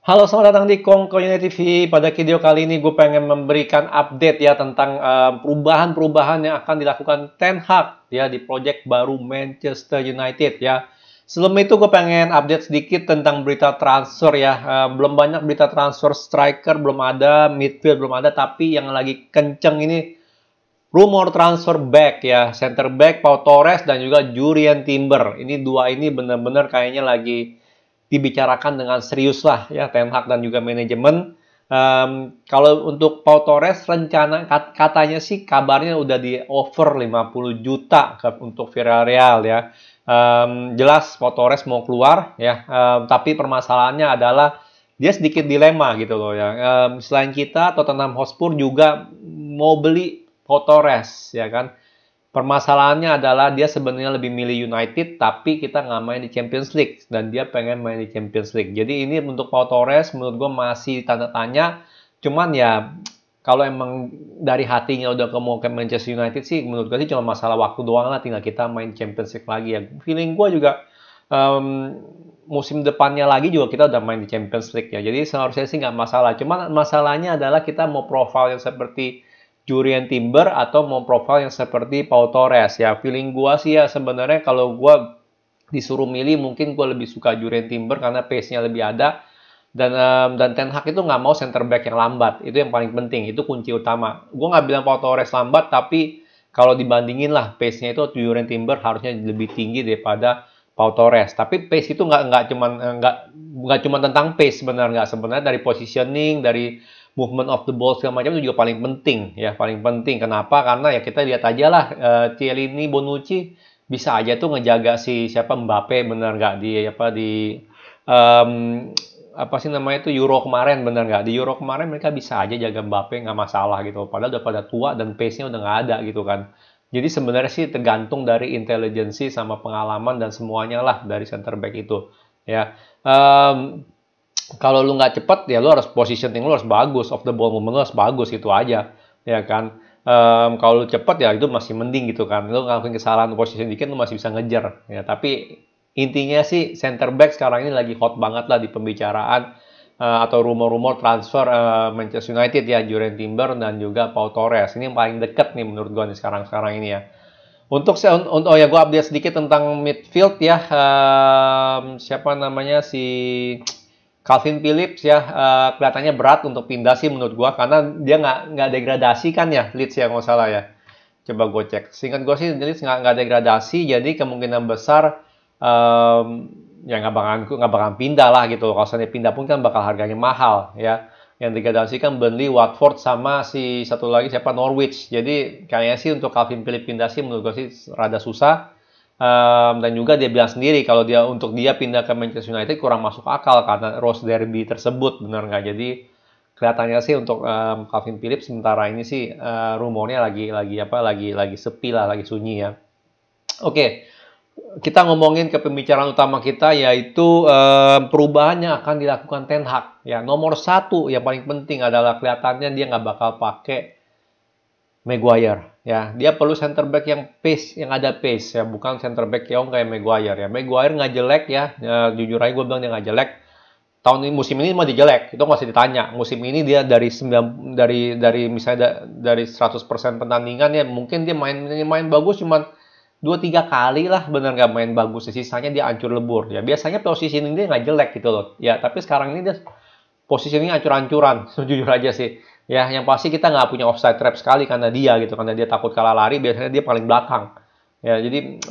Halo, selamat datang di Kongko United TV. Pada video kali ini gue pengen memberikan update ya tentang perubahan-perubahan yang akan dilakukan Ten Hag ya di proyek baru Manchester United ya. Sebelum itu gue pengen update sedikit tentang berita transfer ya. Belum banyak berita transfer striker, belum ada, midfield belum ada, tapi yang lagi kenceng ini rumor transfer back ya, center back Pau Torres dan juga Jurrien Timber. Ini dua ini benar-benar kayaknya lagi dibicarakan dengan serius lah ya Ten Hag dan juga manajemen. Kalau untuk Pau Torres rencana katanya sih kabarnya udah di offer 50 juta untuk Villarreal ya. Jelas Pau Torres mau keluar ya, tapi permasalahannya adalah dia sedikit dilema gitu loh ya. Selain kita, Tottenham Hotspur juga mau beli Pau Torres ya kan. Permasalahannya adalah dia sebenarnya lebih milih United, tapi kita nggak main di Champions League. Dan dia pengen main di Champions League. Jadi ini untuk Pau Torres menurut gue masih tanda tanya. Cuman ya, kalau emang dari hatinya udah mau ke Manchester United sih, menurut gue sih cuma masalah waktu doang lah. Tinggal kita main Champions League lagi ya. Feeling gue juga musim depannya lagi juga kita udah main di Champions League ya. Jadi seharusnya sih nggak masalah. Cuman masalahnya adalah kita mau profile yang seperti Jurrien Timber atau mau profile yang seperti Pau Torres ya. Feeling gua sih ya sebenarnya kalau gua disuruh milih mungkin gua lebih suka Jurrien Timber karena pace-nya lebih ada dan Ten Hag itu nggak mau center back yang lambat. Itu yang paling penting, itu kunci utama. Gua nggak bilang Pau Torres lambat, tapi kalau dibandingin lah pace-nya itu Jurrien Timber harusnya lebih tinggi daripada Pau Torres. Tapi pace itu nggak cuman tentang pace sebenarnya, dari positioning, dari movement of the ball segala macam itu juga paling penting ya, paling penting. Kenapa? Karena ya kita lihat aja lah, Chiellini, Bonucci bisa aja tuh ngejaga si siapa Mbappe, bener nggak um, apa sih namanya itu Euro kemarin, bener nggak di Euro kemarin mereka bisa aja jaga Mbappe nggak masalah gitu, padahal udah pada tua dan pace-nya udah nggak ada gitu kan. Jadi sebenarnya sih tergantung dari intelijensi sama pengalaman dan semuanya lah dari center back itu ya. Kalau lu nggak cepet ya lu harus positioning lu harus bagus, off the ball movement lu harus bagus, itu aja ya kan. Kalau lu cepet ya itu masih mending gitu kan, lu ngelakuin kesalahan position dikit lu masih bisa ngejar ya. Tapi intinya sih center back sekarang ini lagi hot banget lah di pembicaraan, atau rumor-rumor transfer Manchester United ya, Jurrien Timber dan juga Pau Torres. Ini yang paling deket nih menurut gua nih sekarang ini ya. Oh ya, gue update sedikit tentang midfield ya. Siapa namanya si Calvin Phillips ya, kelihatannya berat untuk pindah sih menurut gue, karena dia nggak degradasi kan ya Leeds ya, nggak salah ya. Coba gue cek. Seingat gue sih Leeds nggak degradasi, jadi kemungkinan besar ya nggak bakalan pindah lah gitu. Kalau misalnya pindah pun kan bakal harganya mahal ya. Yang degradasi kan Burnley, Watford sama si satu lagi siapa, Norwich. Jadi kayaknya sih untuk Calvin Phillips pindah sih menurut gue sih rada susah. Dan juga dia bilang sendiri kalau untuk dia pindah ke Manchester United kurang masuk akal karena Rose Derby tersebut, benar nggak? Jadi kelihatannya sih untuk Calvin Phillips sementara ini sih rumornya lagi sepi lah, lagi sunyi ya. Oke. Kita ngomongin ke pembicaraan utama kita, yaitu perubahan yang akan dilakukan Ten Hag. Ya, nomor satu yang paling penting adalah kelihatannya dia nggak bakal pakai Maguire. Ya, dia perlu center back yang pace, yang ada pace ya, bukan center back yang kayak Maguire ya. Maguire nggak jelek ya, jujur aja gue bilang dia nggak jelek. Tahun ini, musim ini mah dia jelek, itu nggak usah ditanya. Musim ini dia dari misalnya dari 100% pertandingan ya, mungkin dia main bagus cuman 2-3 kali lah, bener nggak main bagus. Sisanya dia hancur lebur ya. Biasanya positioning dia nggak jelek gitu loh ya, tapi sekarang ini dia positioning hancur-hancuran. Jujur aja sih ya, yang pasti kita nggak punya offside trap sekali karena dia takut kalah lari, biasanya dia paling belakang ya. Jadi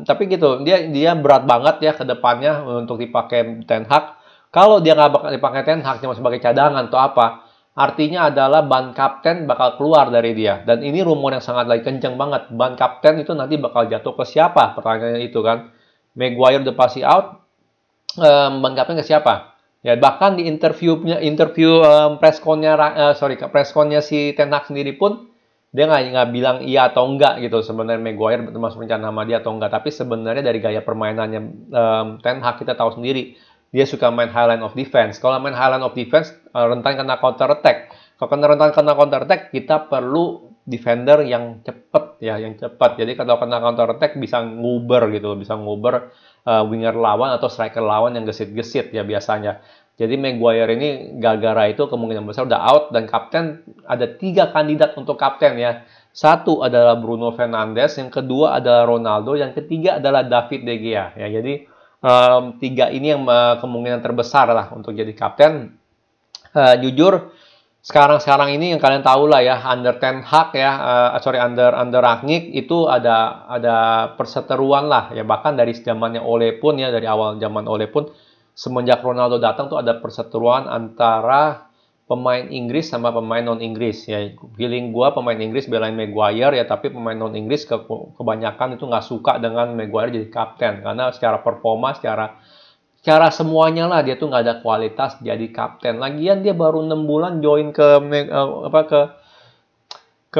tapi gitu, dia berat banget ya ke depannya untuk dipakai Ten Hag. Kalau dia nggak bakal dipakai Ten Hag cuma sebagai cadangan atau apa, artinya adalah ban kapten bakal keluar dari dia. Dan ini rumor yang sangat lagi kenceng banget. Ban kapten itu nanti bakal jatuh ke siapa? Pertanyaannya itu kan. Maguire udah pasti out. Ban kapten ke siapa? Ya, bahkan di interview press con-nya si Ten Hag sendiri pun dia nggak bilang iya atau enggak gitu. Sebenarnya Maguire termasuk rencana sama dia atau enggak. Tapi sebenarnya dari gaya permainannya Ten Hag kita tahu sendiri. Dia suka main highline of defense. Kalau main highline of defense, rentan kena counter attack. Kalau rentan kena counter attack, kita perlu defender yang cepat ya, yang cepat. Jadi kalau kena counter attack bisa nguber gitu, bisa nguber winger lawan atau striker lawan yang gesit-gesit ya biasanya. Jadi Maguire ini gara-gara itu kemungkinan besar udah out, dan kapten ada 3 kandidat untuk kapten ya. Satu adalah Bruno Fernandes, yang kedua adalah Ronaldo, yang ketiga adalah David De Gea ya. Jadi 3 ini yang kemungkinan terbesar lah untuk jadi kapten. Jujur sekarang ini yang kalian tahu lah ya, under Ten Hag ya, under Rangnick itu ada perseteruan lah ya, bahkan dari zamannya Ole pun ya, dari awal zaman Ole pun semenjak Ronaldo datang tuh ada perseteruan antara pemain Inggris sama pemain non Inggris ya. Feeling gua pemain Inggris belain Maguire ya, tapi pemain non Inggris kebanyakan itu nggak suka dengan Maguire jadi kapten karena secara performa, secara semuanya lah dia tuh nggak ada kualitas jadi kapten. Lagian dia baru 6 bulan join ke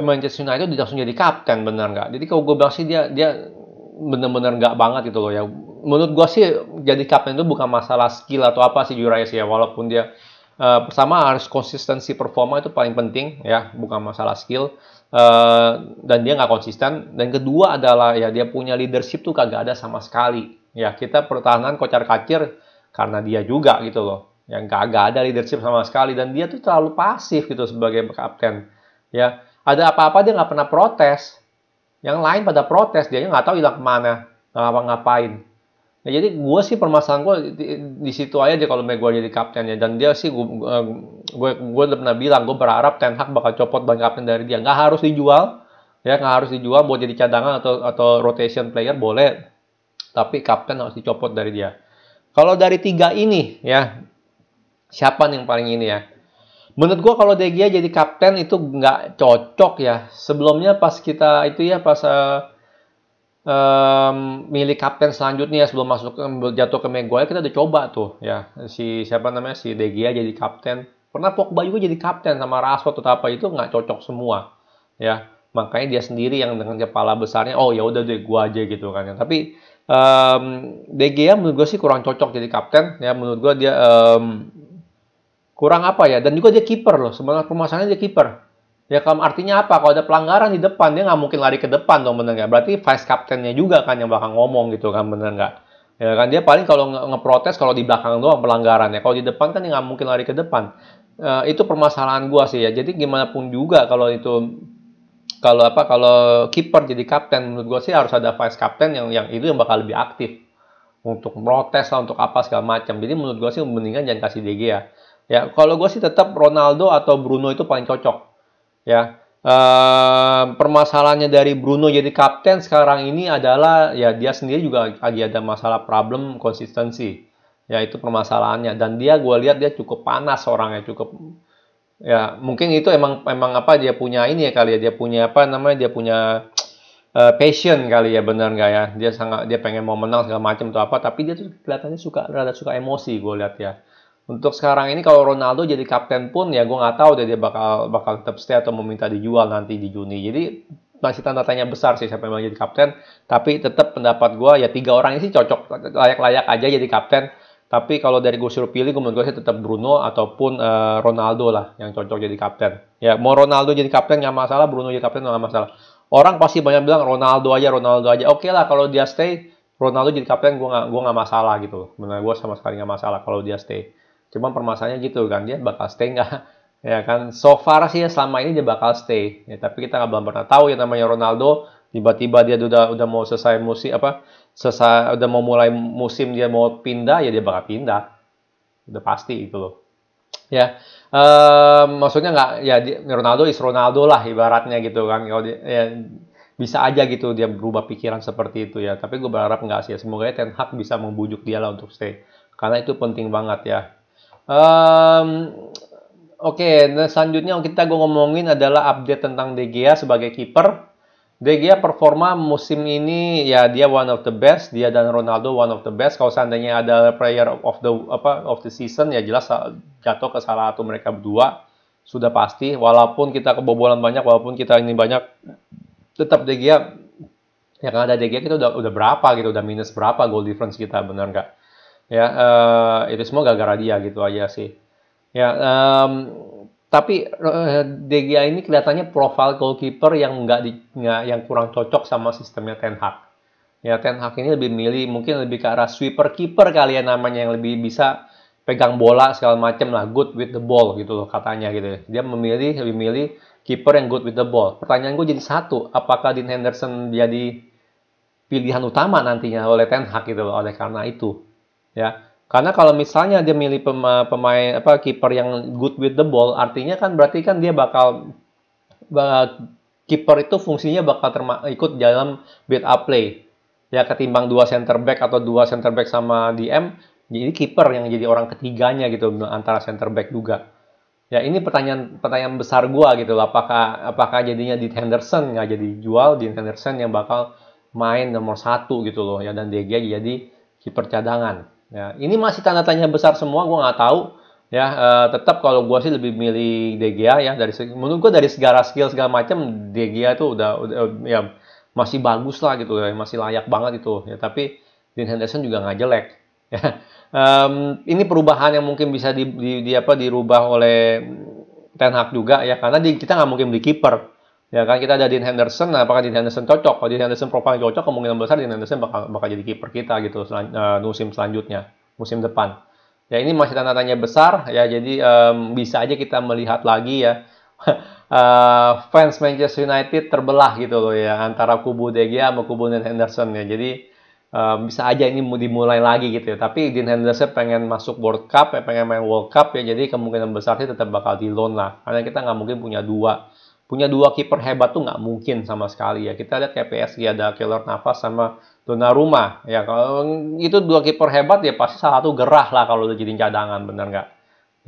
Manchester United, dia langsung jadi kapten, bener nggak? Jadi kalau gue bilang sih dia bener-bener nggak banget gitu loh ya. Menurut gue sih jadi kapten itu bukan masalah skill atau apa sih Juraya sih ya, walaupun dia pertama harus konsistensi performa itu paling penting ya, bukan masalah skill. Dan dia nggak konsisten. Dan kedua adalah ya dia punya leadership tuh kagak ada sama sekali. Ya, kita pertahanan kocar-kacir karena dia juga gitu loh. Yang kagak ada leadership sama sekali, dan dia tuh terlalu pasif gitu sebagai kapten. Ya, ada apa-apa dia nggak pernah protes. Yang lain pada protes, dia nggak tahu hilang kemana, nggak ngapain. Ya, jadi gue sih permasalahan gue di situ aja deh kalau Maguire jadi kapten ya. Dan dia sih gue udah pernah bilang, gue berharap Ten Hag bakal copot ban kapten dari dia. Nggak harus dijual, ya nggak harus dijual buat jadi cadangan atau rotation player boleh. Tapi kapten harus dicopot dari dia. Kalau dari 3 ini ya, siapa nih yang paling ini ya? Menurut gue kalau De Gea jadi kapten itu nggak cocok ya. Sebelumnya pas kita itu ya pas milih kapten selanjutnya sebelum jatuh ke Maguire, kita udah coba tuh ya, siapa namanya, si De Gea jadi kapten. Pernah Pogba juga jadi kapten sama Rashford atau apa, itu nggak cocok semua ya. Makanya dia sendiri yang dengan kepala besarnya, oh ya udah deh gua aja gitu kan ya. Tapi De Gea menurut gue sih kurang cocok jadi kapten ya. Menurut gue dia kurang apa ya, dan juga dia kiper loh. Sebenarnya permasalahannya dia kiper ya. Kalau artinya apa, kalau ada pelanggaran di depan dia nggak mungkin lari ke depan dong, bener nggak? Berarti vice kaptennya juga kan yang bakal ngomong gitu kan, bener nggak? Ya kan, dia paling kalau ngeprotes kalau di belakang doang pelanggaran ya. Kalau di depan kan dia nggak mungkin lari ke depan. Itu permasalahan gua sih ya. Jadi gimana pun juga kalau kiper jadi kapten, menurut gue sih harus ada vice kapten yang itu yang bakal lebih aktif untuk protes lah, untuk apa segala macam. Jadi menurut gue sih mendingan jangan kasih De Gea. Ya, kalau gue sih tetap Ronaldo atau Bruno itu paling cocok. Ya, permasalahannya dari Bruno jadi kapten sekarang ini adalah ya dia sendiri juga lagi ada masalah problem konsistensi. Ya, itu permasalahannya. Dan gue lihat dia cukup panas orangnya, cukup. Ya, mungkin itu emang apa, dia punya ini ya kali ya, dia punya apa namanya, dia punya passion kali ya, benar nggak ya? Dia pengen mau menang segala macam atau apa, tapi dia tuh kelihatannya rada suka emosi, gue lihat ya. Untuk sekarang ini kalau Ronaldo jadi kapten pun ya gue nggak tahu deh dia bakal tetap stay atau meminta dijual nanti di Juni. Jadi masih tanda tanya besar sih siapa yang mau jadi kapten. Tapi tetap pendapat gue ya 3 orang ini sih cocok, layak-layak aja jadi kapten. Tapi kalau dari gue suruh pilih, gue menurut gue sih tetap Bruno ataupun Ronaldo lah yang cocok jadi kapten. Ya, mau Ronaldo jadi kapten nggak masalah, Bruno jadi kapten nggak masalah. Orang pasti banyak bilang Ronaldo aja. Oke lah kalau dia stay, Ronaldo jadi kapten gue nggak masalah gitu. Benar, gue sama sekali nggak masalah kalau dia stay. Cuman permasalahannya gitu kan, dia bakal stay nggak? Ya kan, so far sih ya selama ini dia bakal stay. Ya, tapi kita belum pernah tahu ya namanya Ronaldo. Tiba-tiba dia udah mau selesai udah mau mulai musim dia mau pindah, ya dia bakal pindah, udah pasti itu loh ya. Maksudnya nggak ya, Ronaldo is Ronaldo lah ibaratnya gitu kan. Kalau ya, bisa aja gitu dia berubah pikiran seperti itu ya, tapi gue berharap nggak sih ya. Semoga Ten Hag bisa membujuk dia lah untuk stay karena itu penting banget ya. Oke, nah selanjutnya gue ngomongin adalah update tentang De Gea sebagai kiper. De Gea performa musim ini ya dia one of the best, dia dan Ronaldo one of the best. Kalau seandainya ada player of the season ya jelas jatuh ke salah satu mereka berdua, sudah pasti. Walaupun kita kebobolan banyak, walaupun kita ini banyak, tetap De Gea ya, kan ada De Gea kita udah berapa gitu, udah minus berapa goal difference kita, benar nggak? Ya, itu semua gara-gara dia gitu aja sih. Ya, tapi De Gea ini kelihatannya profil goalkeeper yang yang kurang cocok sama sistemnya Ten Hag. Ya, Ten Hag ini lebih milih mungkin lebih ke arah sweeper keeper kali ya namanya, yang lebih bisa pegang bola segala macam lah, good with the ball gitu loh katanya gitu. Dia lebih milih kiper yang good with the ball. Pertanyaan gue jadi satu, apakah Dean Henderson jadi pilihan utama nantinya oleh Ten Hag gitu loh, oleh karena itu ya. Karena kalau misalnya dia milih pemain kiper yang good with the ball, artinya kan berarti kan dia bakal kiper itu fungsinya bakal ikut dalam build up play. Ya ketimbang dua center back atau dua center back sama DM, jadi kiper yang jadi orang ketiganya gitu antara center back juga. Ya ini pertanyaan besar gua gitu loh. Apakah jadinya Dean Henderson nggak jadi jual, Dean Henderson yang bakal main nomor 1 gitu loh ya, dan De Gea jadi kiper cadangan. Ya ini masih tanda tanya besar semua, gua nggak tahu. Ya tetap kalau gua sih lebih milih De Gea ya, menurut gua dari segala skill segala macam De Gea itu udah ya masih bagus lah gitu ya, masih layak banget itu ya. Tapi Dean Henderson juga nggak jelek ya. Ini perubahan yang mungkin bisa dirubah oleh Ten Hag juga ya, karena kita nggak mungkin beli kiper ya kan. Kita ada Dean Henderson, nah apakah Dean Henderson cocok? Kalau Dean Henderson profil cocok, kemungkinan besar Dean Henderson bakal jadi kiper kita gitu musim selanjutnya, musim depan. Ya ini masih tanda tanya besar ya, jadi bisa aja kita melihat lagi ya fans Manchester United terbelah gitu loh ya, antara kubu De Gea sama kubu Dean Henderson ya. Jadi bisa aja ini mau dimulai lagi gitu ya. Tapi Dean Henderson pengen masuk World Cup ya, pengen main World Cup ya. Jadi kemungkinan besar sih tetap bakal di loan lah. Karena kita nggak mungkin punya dua kiper hebat tuh nggak mungkin sama sekali ya. Kita lihat kayak PSG ada Keylor Navas sama Donnarumma ya. Kalau itu dua kiper hebat ya pasti salah satu gerah lah kalau udah jadi cadangan, bener nggak?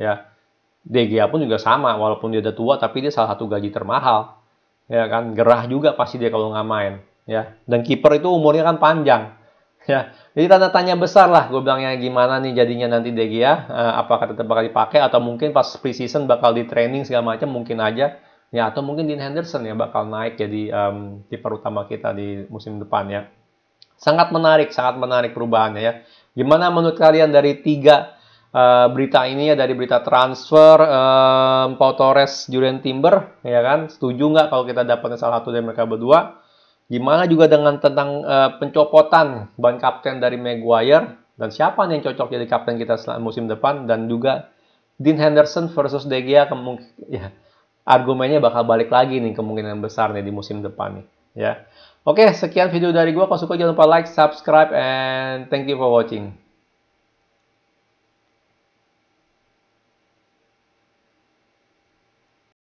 Ya. De Gea pun juga sama, walaupun dia udah tua tapi dia salah satu gaji termahal. Ya kan, gerah juga pasti dia kalau nggak main ya. Dan kiper itu umurnya kan panjang. Ya, jadi tanda tanya besar lah, gue bilangnya gimana nih jadinya nanti De Gea, apakah tetap bakal dipakai atau mungkin pas preseason bakal di training segala macam mungkin aja, ya atau mungkin Dean Henderson ya bakal naik jadi kiper utama kita di musim depan ya. Sangat menarik perubahannya ya. Gimana menurut kalian dari 3 berita ini ya, dari berita transfer Pau Torres, Jurrien Timber, ya kan? Setuju nggak kalau kita dapatnya salah satu dari mereka berdua? Gimana juga dengan tentang pencopotan ban kapten dari Maguire, dan siapa nih yang cocok jadi kapten kita musim depan, dan juga Dean Henderson versus De Gea, ya, argumennya bakal balik lagi nih kemungkinan besar nih di musim depan nih ya. Oke, sekian video dari gua. Kalau suka jangan lupa like, subscribe, and thank you for watching.